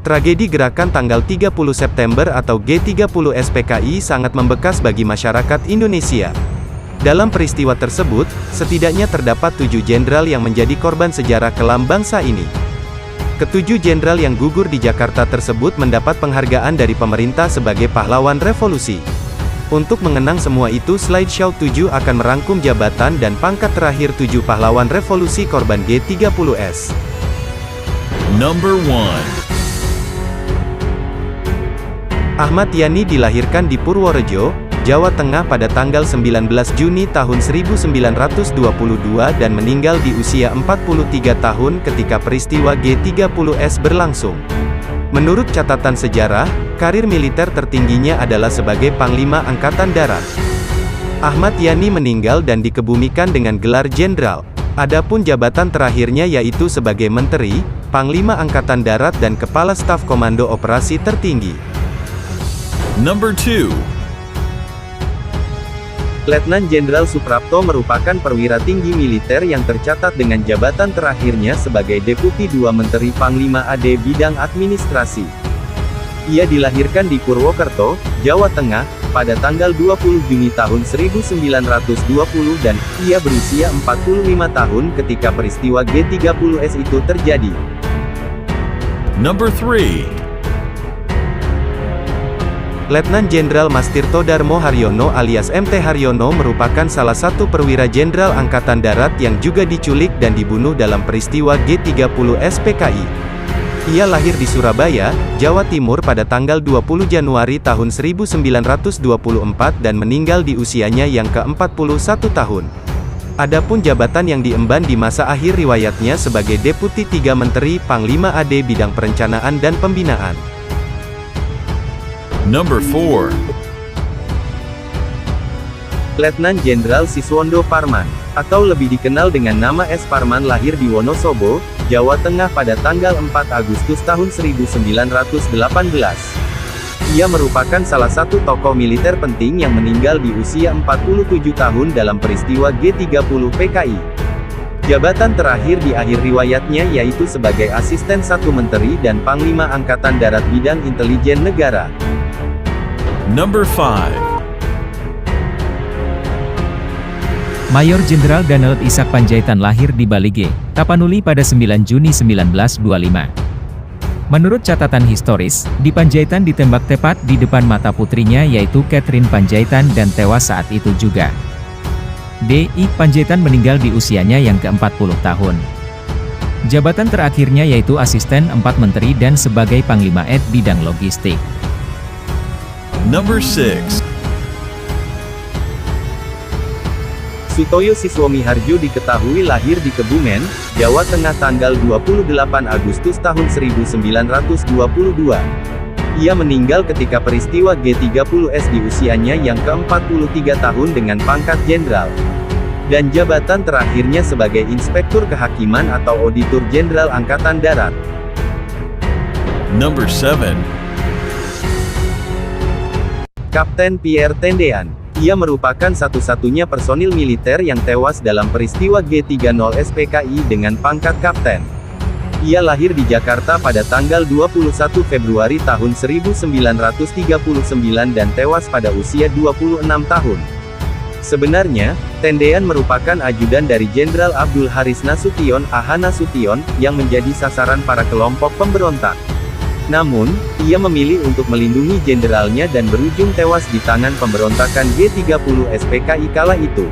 Tragedi gerakan tanggal 30 September atau G30 SPKI sangat membekas bagi masyarakat Indonesia. Dalam peristiwa tersebut, setidaknya terdapat 7 jenderal yang menjadi korban sejarah kelam bangsa ini. Ketujuh jenderal yang gugur di Jakarta tersebut mendapat penghargaan dari pemerintah sebagai pahlawan revolusi. Untuk mengenang semua itu, slideshow 7 akan merangkum jabatan dan pangkat terakhir 7 pahlawan revolusi korban G30S. Number 1. Ahmad Yani dilahirkan di Purworejo, Jawa Tengah pada tanggal 19 Juni tahun 1922 dan meninggal di usia 43 tahun ketika peristiwa G30S berlangsung. Menurut catatan sejarah, karir militer tertingginya adalah sebagai Panglima Angkatan Darat. Ahmad Yani meninggal dan dikebumikan dengan gelar jenderal. Adapun jabatan terakhirnya yaitu sebagai Menteri, Panglima Angkatan Darat dan Kepala Staf Komando Operasi Tertinggi. Number 2. Letnan Jenderal Suprapto merupakan perwira tinggi militer yang tercatat dengan jabatan terakhirnya sebagai Deputi 2 Menteri Panglima AD Bidang Administrasi. Ia dilahirkan di Purwokerto, Jawa Tengah, pada tanggal 20 Juni tahun 1920 dan ia berusia 45 tahun ketika peristiwa G30S itu terjadi. Number 3. Letnan Jenderal Mastirto Darmo Haryono alias MT Haryono merupakan salah satu perwira jenderal Angkatan Darat yang juga diculik dan dibunuh dalam peristiwa G30 SPKI. Ia lahir di Surabaya, Jawa Timur pada tanggal 20 Januari tahun 1924 dan meninggal di usianya yang ke-41 tahun. Adapun jabatan yang diemban di masa akhir riwayatnya sebagai Deputi 3 Menteri Panglima AD Bidang Perencanaan dan Pembinaan. Number 4. Letnan Jenderal Siswondo Parman, atau lebih dikenal dengan nama S. Parman lahir di Wonosobo, Jawa Tengah pada tanggal 4 Agustus tahun 1918. Ia merupakan salah satu tokoh militer penting yang meninggal di usia 47 tahun dalam peristiwa G30 PKI. Jabatan terakhir di akhir riwayatnya yaitu sebagai Asisten 1 Menteri dan Panglima Angkatan Darat Bidang Intelijen Negara. Number 5. Mayor Jenderal Danelet Ishak Panjaitan lahir di Balige, Tapanuli pada 9 Juni 1925. Menurut catatan historis, di Panjaitan ditembak tepat di depan mata putrinya yaitu Catherine Panjaitan dan tewas saat itu juga. D.I. Panjaitan meninggal di usianya yang ke-40 tahun. Jabatan terakhirnya yaitu Asisten 4 Menteri dan sebagai Panglima AD Bidang Logistik. Number 6. Sutoyo Siswomiharjo diketahui lahir di Kebumen, Jawa Tengah tanggal 28 Agustus tahun 1922. Ia meninggal ketika peristiwa G30S di usianya yang ke-43 tahun dengan pangkat jenderal. Dan jabatan terakhirnya sebagai Inspektur Kehakiman atau Auditor Jenderal Angkatan Darat. Number 7. Kapten Pierre Tendean. Ia merupakan satu-satunya personil militer yang tewas dalam peristiwa G30 SPKI dengan pangkat kapten. Ia lahir di Jakarta pada tanggal 21 Februari tahun 1939 dan tewas pada usia 26 tahun. Sebenarnya, Tendean merupakan ajudan dari Jenderal Abdul Haris Nasution, A.H. Nasution, yang menjadi sasaran para kelompok pemberontak. Namun, ia memilih untuk melindungi jenderalnya dan berujung tewas di tangan pemberontakan G30 SPKI kala itu.